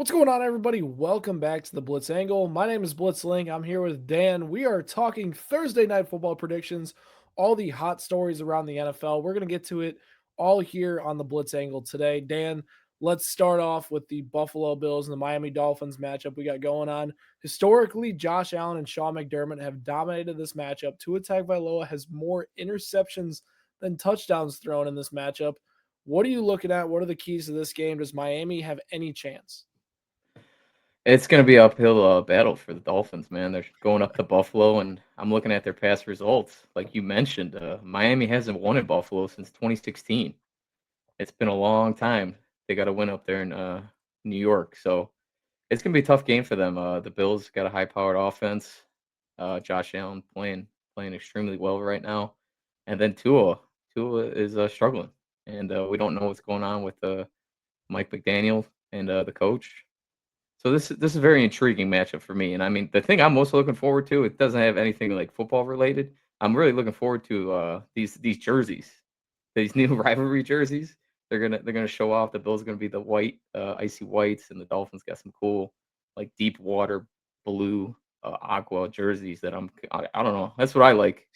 What's going on, everybody? Welcome back to the Blitz Angle. My name is Blitzling. I'm here with Dan. We are talking Thursday night football predictions, all the hot stories around the NFL. We're going to get to it all here on the Blitz Angle today. Dan, let's start off with the Buffalo Bills and the Miami Dolphins matchup we got going on. Historically, Josh Allen and Sean McDermott have dominated this matchup. Tua Tagovailoa has more interceptions than touchdowns thrown in this matchup. What are you looking at? What are the keys to this game? Does Miami have any chance? It's gonna be an uphill, battle for the Dolphins, man. They're going up to Buffalo, and I'm looking at their past results. Like you mentioned, Miami hasn't won in Buffalo since 2016. It's been a long time. They got to win up there in New York, so it's gonna be a tough game for them. The Bills got a high-powered offense. Josh Allen playing extremely well right now, and then Tua is struggling, and we don't know what's going on with Mike McDaniel and the coach. So this is a very intriguing matchup for me, and I mean, the thing I'm most looking forward to, it doesn't have anything like football related. I'm really looking forward to these jerseys, these new rivalry jerseys. They're gonna show off. The Bills are gonna be the white, icy whites, and the Dolphins got some cool, like deep water blue, aqua jerseys that I don't know. That's what I like.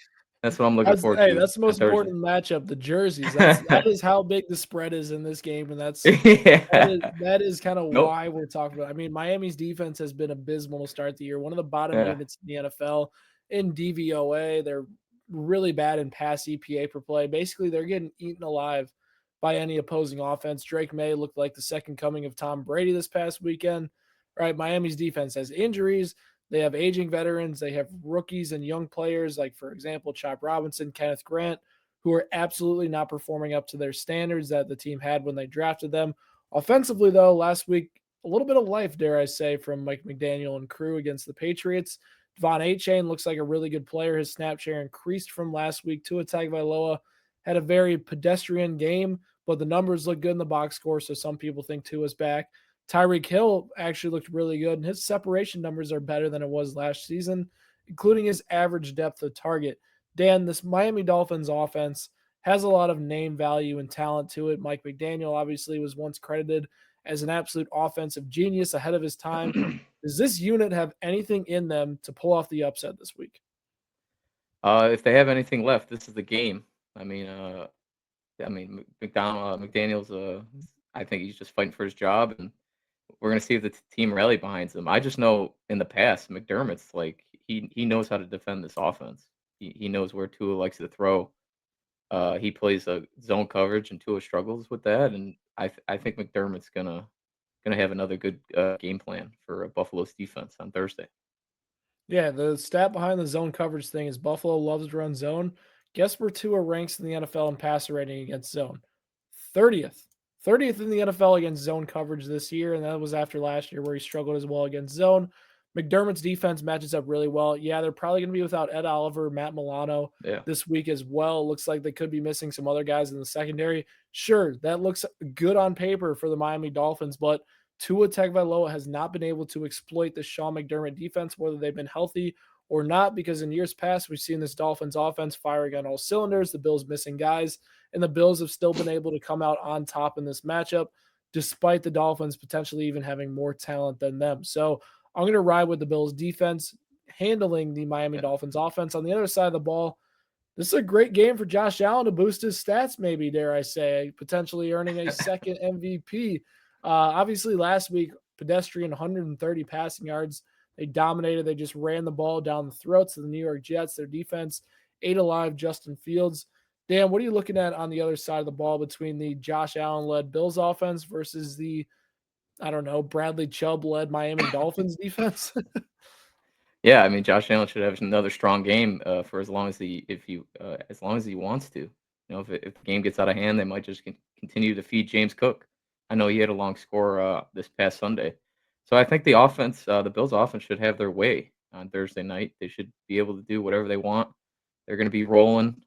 That's what I'm looking forward to That's the on most Thursday. important matchup, the jerseys. That is how big the spread is in this game, and that Yeah. is that is kind of Nope. why we're talking about. I mean, Miami's defense has been abysmal to start the year. One of the bottom Yeah. units in the NFL in DVOA. They're really bad in pass EPA per play. Basically, they're getting eaten alive by any opposing offense. Drake May looked like the second coming of Tom Brady this past weekend. Right, Miami's defense has injuries. They have aging veterans. They have rookies and young players, like, for example, Chop Robinson, Kenneth Grant, who are absolutely not performing up to their standards that the team had when they drafted them. Offensively, though, last week, a little bit of life, dare I say, from Mike McDaniel and crew against the Patriots. Devon A-Chain looks like a really good player. His snap share increased from last week. Tua Tagovailoa had a very pedestrian game, but the numbers look good in the box score, so some people think Tua's back. Tyreek Hill actually looked really good, and his separation numbers are better than it was last season, including his average depth of target. Dan, this Miami Dolphins offense has a lot of name value and talent to it. Mike McDaniel obviously was once credited as an absolute offensive genius ahead of his time. Does this unit have anything in them to pull off the upset this week? If they have anything left, this is the game. I mean, McDaniel's. I think he's just fighting for his job, and we're gonna see if the team rally behind him. I just know in the past, McDermott's like he knows how to defend this offense. He knows where Tua likes to throw. He plays a zone coverage, and Tua struggles with that. And I think McDermott's gonna have another good game plan for Buffalo's defense on Thursday. Yeah, the stat behind the zone coverage thing is Buffalo loves to run zone. Guess where Tua ranks in the NFL in passer rating against zone? 30th. 30th in the NFL against zone coverage this year, and that was after last year where he struggled as well against zone. McDermott's defense matches up really well. Yeah, they're probably going to be without Ed Oliver, Matt Milano Yeah. this week as well. Looks like they could be missing some other guys in the secondary. Sure, that looks good on paper for the Miami Dolphins, but Tua Tagovailoa has not been able to exploit the Sean McDermott defense, whether they've been healthy or not, because in years past, we've seen this Dolphins offense firing on all cylinders, the Bills missing guys, and the Bills have still been able to come out on top in this matchup, despite the Dolphins potentially even having more talent than them. So I'm going to ride with the Bills defense handling the Miami Yeah. Dolphins offense. On the other side of the ball, this is a great game for Josh Allen to boost his stats, maybe, dare I say, potentially earning a second MVP. Obviously, last week, pedestrian 130 passing yards. They dominated. They just ran the ball down the throats of the New York Jets. Their defense ate alive Justin Fields. Dan, what are you looking at on the other side of the ball between the Josh Allen led Bills offense versus the, I don't know, Bradley Chubb led Miami Dolphins defense? Yeah, I mean, Josh Allen should have another strong game for as long as as long as he wants to. If the game gets out of hand, they might just continue to feed James Cook. I know he had a long score this past Sunday, so I think the Bills' offense, should have their way on Thursday night. They should be able to do whatever they want. They're going to be rolling,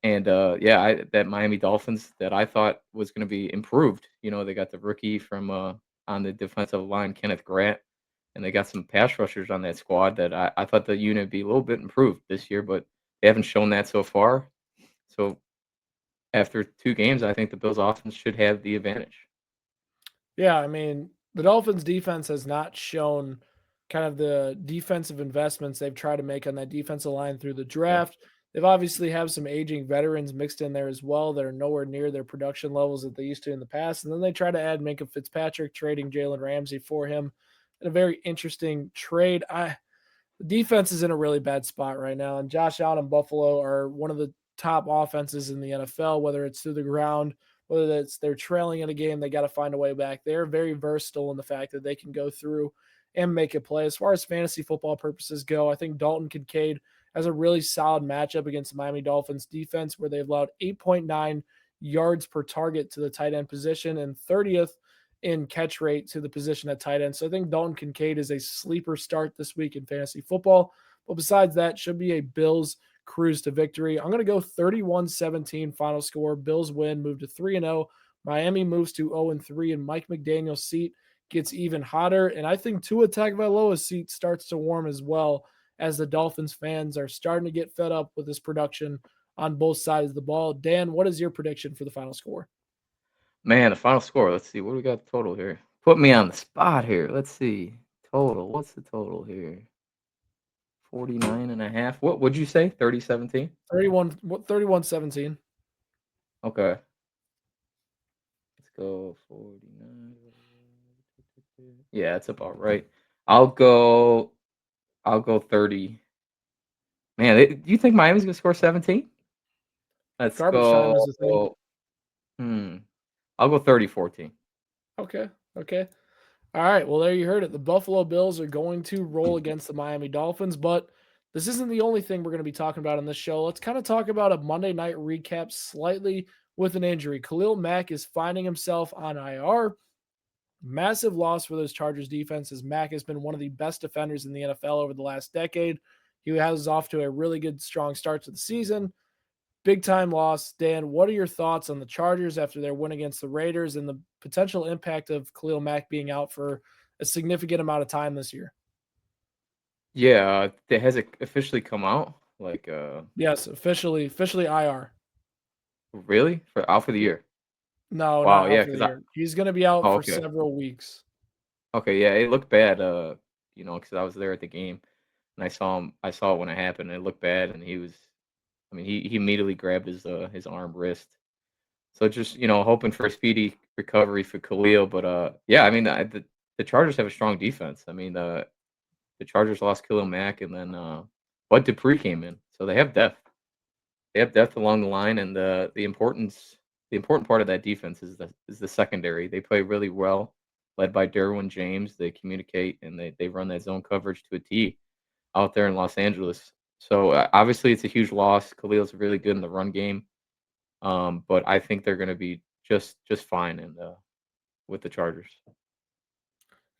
and yeah, that Miami Dolphins that I thought was going to be improved. They got the rookie from on the defensive line, Kenneth Grant, and they got some pass rushers on that squad that I thought the unit would be a little bit improved this year, but they haven't shown that so far. So after 2 games, I think the Bills offense should have the advantage. Yeah, I mean, The Dolphins defense has not shown kind of the defensive investments they've tried to make on that defensive line through the Yeah. draft. They've obviously have some aging veterans mixed in there as well that are nowhere near their production levels that they used to in the past. And then they try to add Minka Fitzpatrick, trading Jalen Ramsey for him in a very interesting trade. The defense is in a really bad spot right now, and Josh Allen and Buffalo are one of the top offenses in the NFL, whether it's through the ground, whether it's they're trailing in a game, they got to find a way back. They're very versatile in the fact that they can go through and make a play. As far as fantasy football purposes go, I think Dalton Kincaid has a really solid matchup against the Miami Dolphins defense, where they've allowed 8.9 yards per target to the tight end position and 30th in catch rate to the position at tight end. So I think Dalton Kincaid is a sleeper start this week in fantasy football. But besides that, should be a Bills cruise to victory. I'm going to go 31-17 final score. Bills win, move to 3-0. Miami moves to 0-3, and Mike McDaniel's seat gets even hotter. And I think Tua Tagovailoa's seat starts to warm as well, as the Dolphins fans are starting to get fed up with this production on both sides of the ball. Dan, what is your prediction for the final score? Man, the final score. Let's see. What do we got total here? Put me on the spot here. Let's see. Total. What's the total here? 49 and a half. What would you say? 30-17? 31-17. Okay. Let's go 49. Yeah, that's about right. I'll go I'll go 30. Man, do you think Miami's gonna score 17? Let's Garbage time is go. the thing. Hmm. I'll go 30-14. Okay. Okay. All right. Well, there you heard it. The Buffalo Bills are going to roll against the Miami Dolphins, but this isn't the only thing we're going to be talking about on this show. Let's kind of talk about a Monday night recap slightly with an injury. Khalil Mack is finding himself on IR. Massive loss for those Chargers defense, as Mack has been one of the best defenders in the NFL over the last decade. He has off to a really good, strong start to the season. Big time loss. Dan, what are your thoughts on the Chargers after their win against the Raiders and the potential impact of Khalil Mack being out for a significant amount of time this year? Yeah, has it officially come out? Like, Yes, officially IR. really? For out for the year? No, Wow, not out yeah, for the because I year. He's going to be out oh, for okay. several weeks. Okay, yeah, it looked bad, because I was there at the game, and I saw it when it happened, and it looked bad, and I mean, he immediately grabbed his arm, wrist. So just, hoping for a speedy recovery for Khalil, but, yeah, I mean, the Chargers have a strong defense. I mean, the Chargers lost Khalil Mack, and then, Bud Dupree came in, so they have depth. They have depth along the line, and the important part of that defense is the secondary. They play really well, led by Derwin James. They communicate, and they run that zone coverage to a T out there in Los Angeles. So, obviously, it's a huge loss. Khalil's really good in the run game, but I think they're gonna be just fine with the Chargers.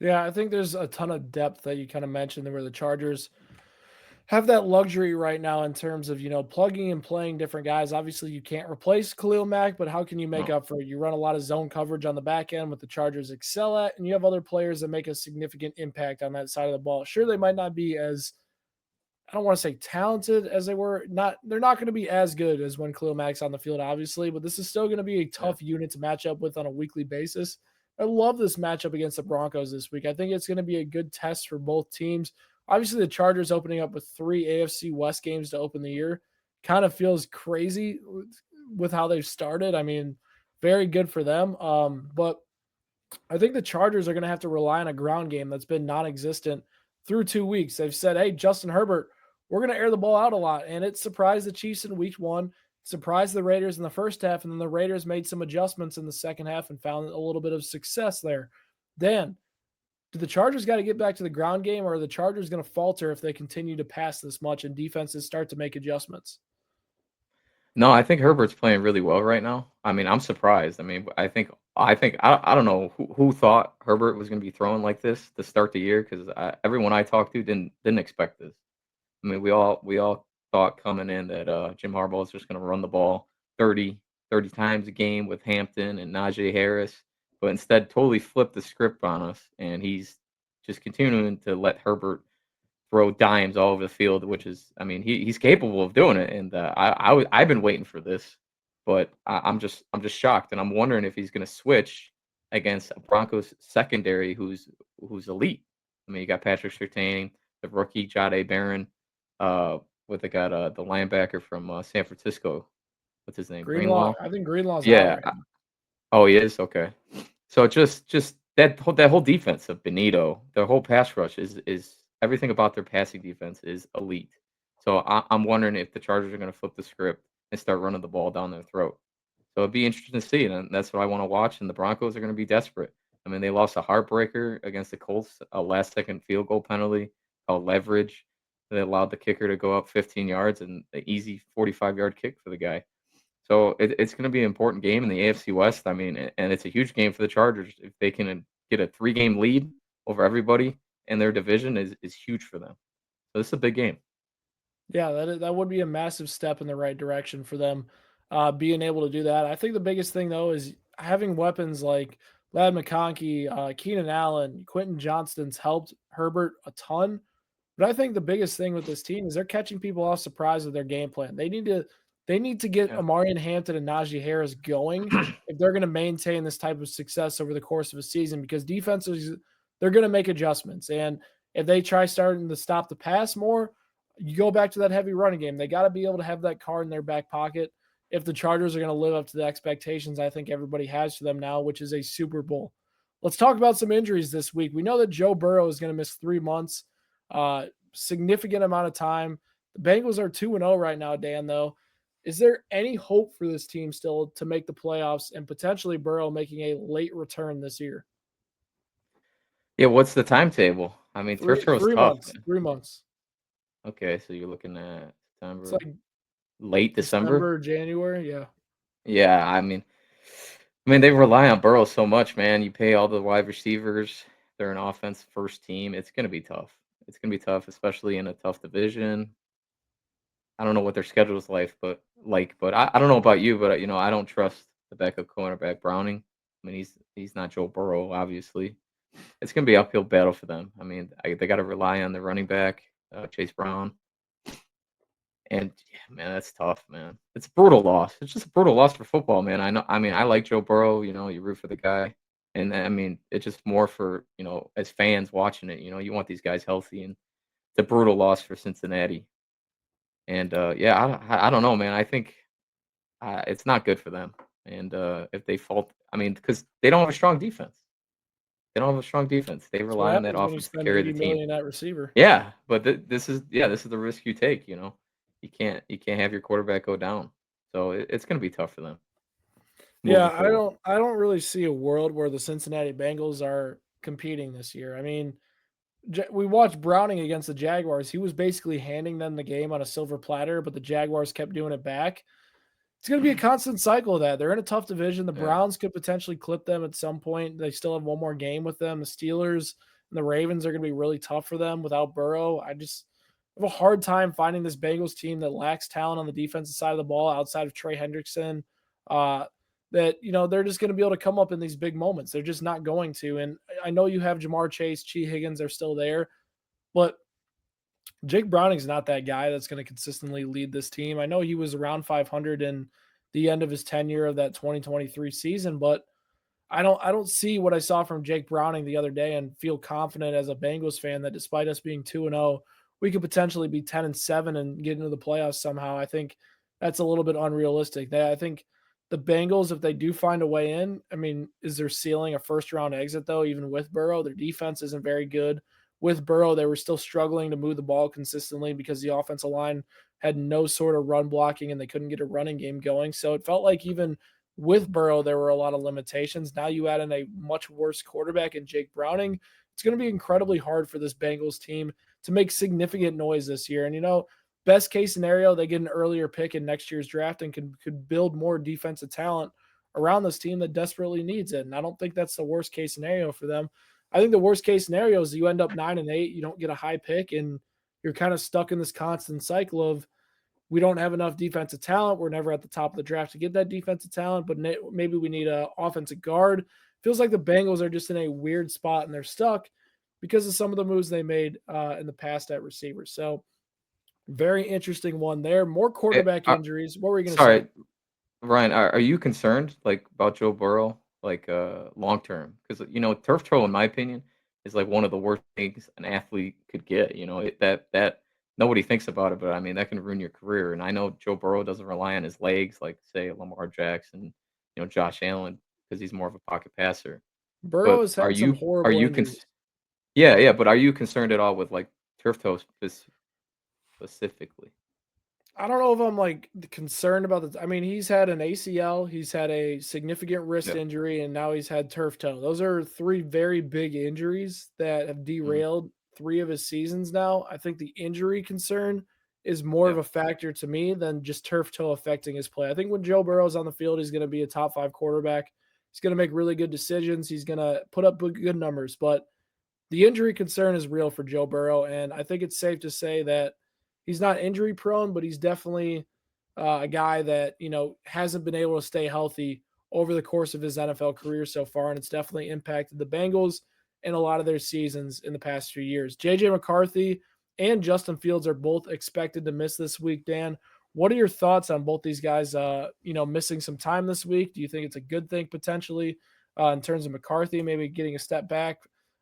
Yeah, I think there's a ton of depth that you kind of mentioned where the Chargers have that luxury right now in terms of, plugging and playing different guys. Obviously, you can't replace Khalil Mack, but how can you make No. up for it? You run a lot of zone coverage on the back end, what the Chargers excel at, and you have other players that make a significant impact on that side of the ball. Sure, they might not be as, I don't want to say talented as they were. They're not going to be as good as when Khalil Mack's on the field, obviously, but this is still going to be a Yeah. tough unit to match up with on a weekly basis. I love this matchup against the Broncos this week. I think it's going to be a good test for both teams. Obviously, the Chargers opening up with 3 AFC West games to open the year kind of feels crazy with how they've started. I mean, very good for them. But I think the Chargers are going to have to rely on a ground game that's been non-existent through 2 weeks. They've said, "Hey, Justin Herbert, we're going to air the ball out a lot," and it surprised the Chiefs in Week 1, surprised the Raiders in the first half, and then the Raiders made some adjustments in the second half and found a little bit of success there. Dan, do the Chargers got to get back to the ground game, or are the Chargers going to falter if they continue to pass this much and defenses start to make adjustments? No, I think Herbert's playing really well right now. I mean, I'm surprised. I mean, I don't know who thought Herbert was gonna be throwing like this to start the year, 'cause everyone I talked to didn't expect this. I mean, we all thought coming in that, Jim Harbaugh is just gonna run the ball 30 times a game with Hampton and Najee Harris, but instead totally flipped the script on us, and he's just continuing to let Herbert throw dimes all over the field, which is, I mean, he's capable of doing it, and I've been waiting for this, but I'm just shocked, and I'm wondering if he's going to switch against a Broncos secondary who's elite. I mean, you got Patrick Surtain, the rookie Jahdae Barron, uh, what they got the linebacker from San Francisco. What's his name? Greenlaw, Greenlaw. I think Greenlaw's out Yeah. right now. Oh, he is okay. So just that whole defense of Benito, their whole pass rush is everything about their passing defense is elite. So I'm wondering if the Chargers are going to flip the script and start running the ball down their throat. So it'd be interesting to see, and that's what I want to watch. And the Broncos are going to be desperate. I mean, they lost a heartbreaker against the Colts, a last-second field goal penalty called leverage. They allowed the kicker to go up 15 yards and an easy 45-yard kick for the guy. So it's going to be an important game in the AFC West. I mean, and it's a huge game for the Chargers if they can get a 3-game lead over everybody in their division is huge for them. So this is a big game. Yeah, that would be a massive step in the right direction for them, being able to do that. I think the biggest thing though is having weapons like Lad McConkey, Keenan Allen, Quentin Johnston's helped Herbert a ton. But I think the biggest thing with this team is they're catching people off surprise with their game plan. They need to get Yeah. Amarian Hampton and Najee Harris going if they're going to maintain this type of success over the course of a season because defenses they're going to make adjustments. And if they try starting to stop the pass more, you go back to that heavy running game. They got to be able to have that card in their back pocket if the Chargers are going to live up to the expectations I think everybody has for them now, which is a Super Bowl. Let's talk about some injuries this week. We know that Joe Burrow is going to miss 3 months, significant amount of time. The Bengals are 2-0 right now, Dan, though. Is there any hope for this team still to make the playoffs and potentially Burrow making a late return this year? Yeah. What's the timetable? I mean, Three first row is three tough, months. man. 3 months. Okay, so you're looking at It's September, like late December. December, January. Yeah. Yeah, I mean, they rely on Burrow so much, man. You pay all the wide receivers. They're an offense first team. It's gonna be tough. It's gonna be tough, especially in a tough division. I don't know what their schedule is but I don't know about you, but I don't trust the backup cornerback Browning. I mean, he's not Joe Burrow, obviously. It's gonna be an uphill battle for them. I mean, they got to rely on the running back, Chase Brown, and yeah, man, that's tough, man. It's a brutal loss. It's just a brutal loss for football, man. I know. I mean, I like Joe Burrow. You root for the guy, and I mean, it's just more for as fans watching it. You want these guys healthy, and it's a brutal loss for Cincinnati. And yeah, I don't know, man. I think it's not good for them. And if they fall, I mean, because they don't have a strong defense. They don't have a strong defense. They That's what rely on that happens when you offense to spend carry 80 the team. million at receiver. Yeah, but this is the risk you take. You can't have your quarterback go down. So it's going to be tough for them Yeah, moving I forward. don't I don't really see a world where the Cincinnati Bengals are competing this year. I mean, we watched Browning against the Jaguars. He was basically handing them the game on a silver platter, but the Jaguars kept doing it back. It's going to be a constant cycle of that. They're in a tough division. The Yeah. Browns could potentially clip them at some point. They still have one more game with them. The Steelers and the Ravens are going to be really tough for them without Burrow. I just have a hard time finding this Bengals team that lacks talent on the defensive side of the ball outside of Trey Hendrickson. Uh, that they're just going to be able to come up in these big moments. They're just not going to. And I know you have Jamar Chase, Chi Higgins are still there, but Jake Browning's not that guy that's going to consistently lead this team. I know he was around 500 in the end of his tenure of that 2023 season, but I don't see what I saw from Jake Browning the other day and feel confident as a Bengals fan that despite us being 2-0, we could potentially be 10-7 and get into the playoffs somehow. I think that's a little bit unrealistic. I think the Bengals, if they do find a way in, I mean, is their ceiling a first round exit though? Even with Burrow, their defense isn't very good. With Burrow, they were still struggling to move the ball consistently because the offensive line had no sort of run blocking and they couldn't get a running game going. So it felt like even with Burrow, there were a lot of limitations. Now you add in a much worse quarterback in Jake Browning. It's going to be incredibly hard for this Bengals team to make significant noise this year. And best case scenario, they get an earlier pick in next year's draft and could build more defensive talent around this team that desperately needs it. And I don't think that's the worst case scenario for them. I think the worst case scenario is you end up 9-8, you don't get a high pick, and you're kind of stuck in this constant cycle of we don't have enough defensive talent. We're never at the top of the draft to get that defensive talent, but maybe we need a offensive guard. Feels like the Bengals are just in a weird spot and they're stuck because of some of the moves they made in the past at receivers. So very interesting one there. More Eh, quarterback injuries. What were you going to say? sorry, Ryan. Are you concerned like about Joe Burrow? like long term because turf toe, in my opinion, is like one of the worst things an athlete could get. That nobody thinks about it, but I mean that can ruin your career. And I know Joe Burrow doesn't rely on his legs like say Lamar Jackson, Josh Allen because he's more of a pocket passer. Burrow But has are had some you horrible injuries. yeah, yeah, but are you concerned at all with like turf toe specifically? I don't know if I'm like concerned about the. I mean, he's had an ACL, he's had a significant wrist Yeah. injury, and now he's had turf toe. Those are three very big injuries that have Mhm. derailed three of his seasons now. I think the injury concern is more of Yeah. a factor to me than just turf toe affecting his play. I think when Joe Burrow's on the field, he's going to be a top five quarterback. He's going to make really good decisions. He's going to put up good numbers, but the injury concern is real for Joe Burrow, and I think it's safe to say that he's not injury prone, but he's definitely a guy that hasn't been able to stay healthy over the course of his NFL career so far, and it's definitely impacted the Bengals and a lot of their seasons in the past few years. JJ McCarthy and Justin Fields are both expected to miss this week. Dan, what are your thoughts on both these guys? Missing some time this week. Do you think it's a good thing potentially in terms of McCarthy maybe getting a step back?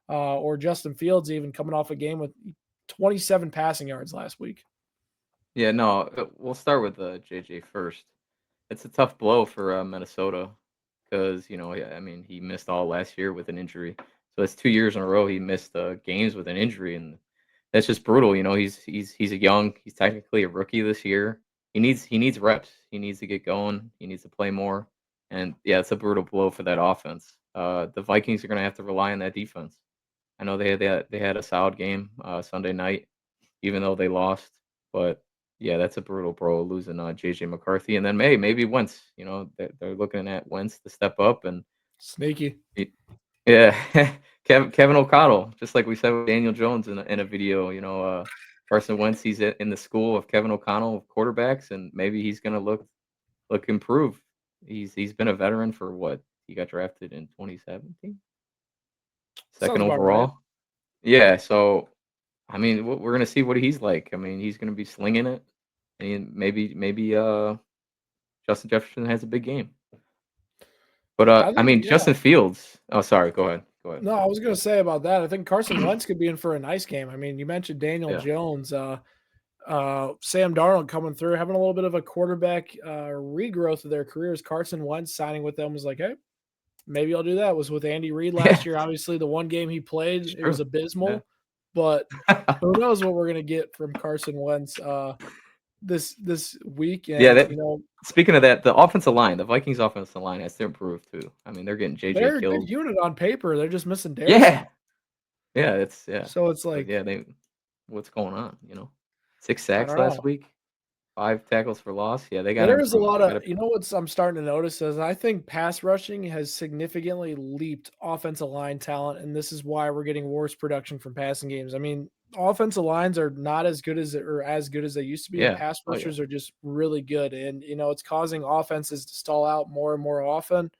Or Justin Fields even coming off a game with 27 passing yards last week. Yeah, no, we'll start with JJ first. It's a tough blow for Minnesota because yeah, I mean he missed all last year with an injury, so that's 2 years in a row he missed games with an injury, and that's just brutal. He's a young, he's technically a rookie this year. He needs reps. He needs to get going. He needs to play more, and yeah, it's a brutal blow for that offense. The Vikings are going to have to rely on that defense. I know they had a solid game Sunday night, even though they lost. But yeah, that's a brutal blow losing JJ McCarthy, and then maybe Wentz. They're looking at Wentz to step up, and Sneaky. y- yeah, Kevin O'Connell, just like we said with Daniel Jones in a video. Carson Wentz, he's in the school of Kevin O'Connell of quarterbacks, and maybe he's gonna look improved. He's been a veteran for what he got drafted in 2017, second Sounds about right. overall. Yeah, so I mean, we're gonna see what he's like. I mean, he's gonna be slinging it, and maybe Justin Jefferson has a big game. But I I think, mean, yeah. Justin Fields. Oh, sorry. Go ahead. Go ahead. No, I was going to say about that. I think Carson Wentz could be in for a nice game. I mean, you mentioned Daniel Yeah. Jones, Sam Darnold coming through, having a little bit of a quarterback regrowth of their careers. Carson Wentz signing with them was like, hey, maybe I'll do that. It was with Andy Reid last Yeah. year. Obviously, the one game he played, It's it was true. Yeah. abysmal. But who knows what we're going to get from Carson Wentz this week? Yeah. And Speaking of that, the offensive line, the Vikings offensive line has to improve too. I mean, they're getting JJ they're a good killed. unit on paper. They're just missing Yeah. Darrison. Yeah. Yeah. So it's But like, yeah, what's going on? 6 I sacks don't last know. week, 5 tackles for loss. Yeah, they got to There is a improve. lot They got of, to. what's I'm starting to notice is I think pass rushing has significantly leaped offensive line talent, and this is why we're getting worse production from passing games. I mean, offensive lines are not as good as they used to be, and Yeah. pass Oh yeah. rushers are just really good. And it's causing offenses to stall out more and more often.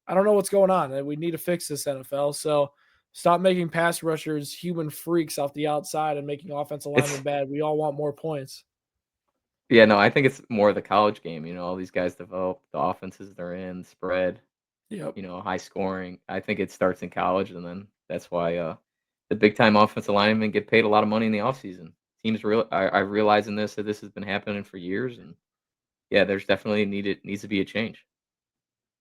I don't know what's going on, and we need to fix this NFL. So stop making pass rushers human freaks off the outside and making offensive linemen It's bad. We all want more points. Yeah, no, I think it's more the college game. All these guys develop the offenses they're in, spread, Yep. high scoring. I think it starts in college, and then that's why the big time offensive linemen get paid a lot of money in the offseason. Teams I realizing this has been happening for years, and yeah, there's definitely needs to be a change.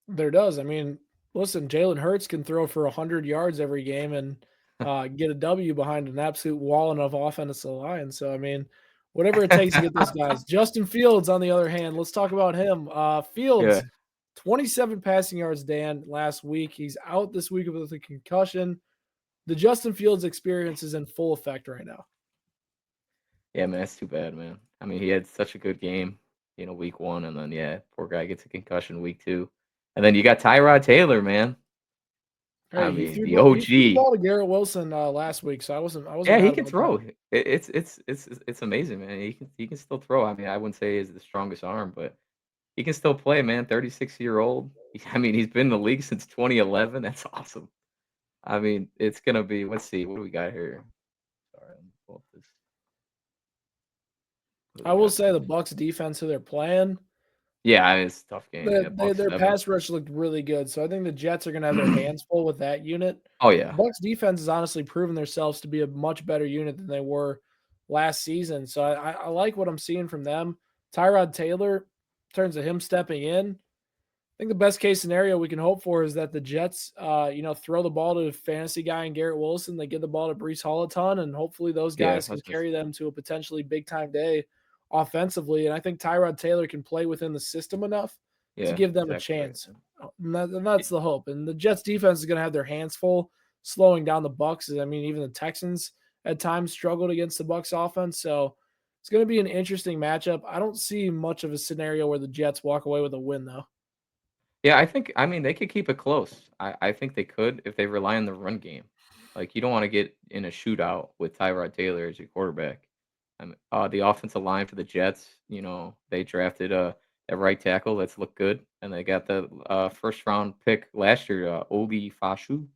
There does. I mean, listen, Jalen Hurts can throw for 100 yards every game and get a W behind an absolute wall of offensive line. So, I mean, whatever it takes to get those guys. Justin Fields, on the other hand, let's talk about him. Yeah, Fields, 27 passing yards, Dan, last week. He's out this week with a concussion. The Justin Fields experience is in full effect right now. yeah, man, that's too bad, man. I mean, he had such a good game, week one, and then yeah, poor guy gets a concussion week two, and then you got Tyrod Taylor, man. I Hey, he mean, threw the he threw the OG. ball to Garrett Wilson last week, so I wasn't Yeah, he mad can about that. throw. It's amazing, man. He can still throw. I mean, I wouldn't say he's the strongest arm, but he can still play, man. 36-year-old. I mean, he's been in the league since 2011. That's awesome. I mean, it's gonna be. Let's see, what do we got here? Sorry, let me pull up this. What do I we will got say the today? Bucks defense who they're playing. Yeah, it's a tough game. Yeah, Bucks Their 7. pass rush looked really good, so I think the Jets are gonna have their hands full with that unit. Oh, The yeah. Bucks defense has honestly proven themselves to be a much better unit than they were last season, so I like what I'm seeing from them. Tyrod Taylor, in terms of him stepping in, I think the best case scenario we can hope for is that the Jets, throw the ball to a fantasy guy and Garrett Wilson. They give the ball to Brees Hall a ton, and hopefully those Yeah, guys I can was gonna s carry them to a potentially big time day offensively. And I think Tyrod Taylor can play within the system enough to yeah, give them a exactly right, chance. man. And Y that's the hope. And the Jets defense is going to have their hands full, slowing down the Bucks. I mean, even the Texans at times struggled against the Bucks offense. So it's going to be an interesting matchup. I don't see much of a scenario where the Jets walk away with a win, though. Yeah, I mean, they could keep it close. I think they could if they rely on the run game. Like, you don't wanna get in a shootout with Tyrod Taylor as your quarterback. The offensive line for the Jets, they drafted, a right tackle that's looked good, and they got the, first round pick last year, Oli Fashu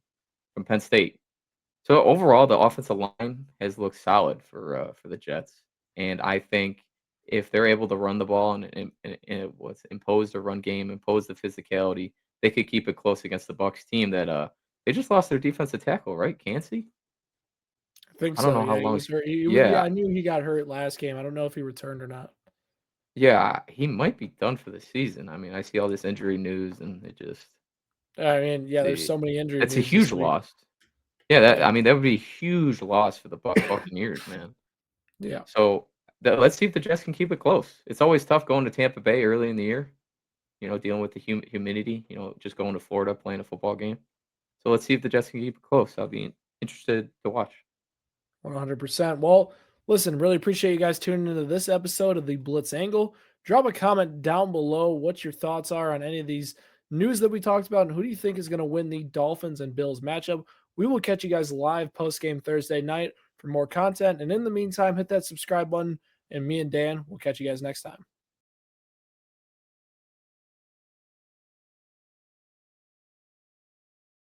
from Penn State. So overall, the offensive line has looked solid for the Jets, and I think if they're able to run the ball and what's impose the run game, impose the physicality, they could keep it close against the Bucks team that they just lost their defensive tackle, right? Cansey? I think I don't so. know how Yeah, he long. was hurt. Yeah, I knew he got hurt last game. I don't know if he returned or not. yeah, he might be done for the season. I mean, I see all this injury news, and it just I mean, yeah, there's the so many injury it's a news huge this week. loss. Yeah, Yeah, I mean, that would be a huge loss for the Buccaneers, man. yeah. So, let's see if the Jets can keep it close. It's always tough going to Tampa Bay early in the year, dealing with the humidity, just going to Florida, playing a football game. So let's see if the Jets can keep it close. I'll be interested to watch. 100%. Well, listen, really appreciate you guys tuning into this episode of the Blitz Angle. Drop a comment down below what your thoughts are on any of these news that we talked about and who do you think is going to win the Dolphins and Bills matchup. We will catch you guys live post game Thursday night for more content. And in the meantime, hit that subscribe button. And me and Dan will catch you guys next time.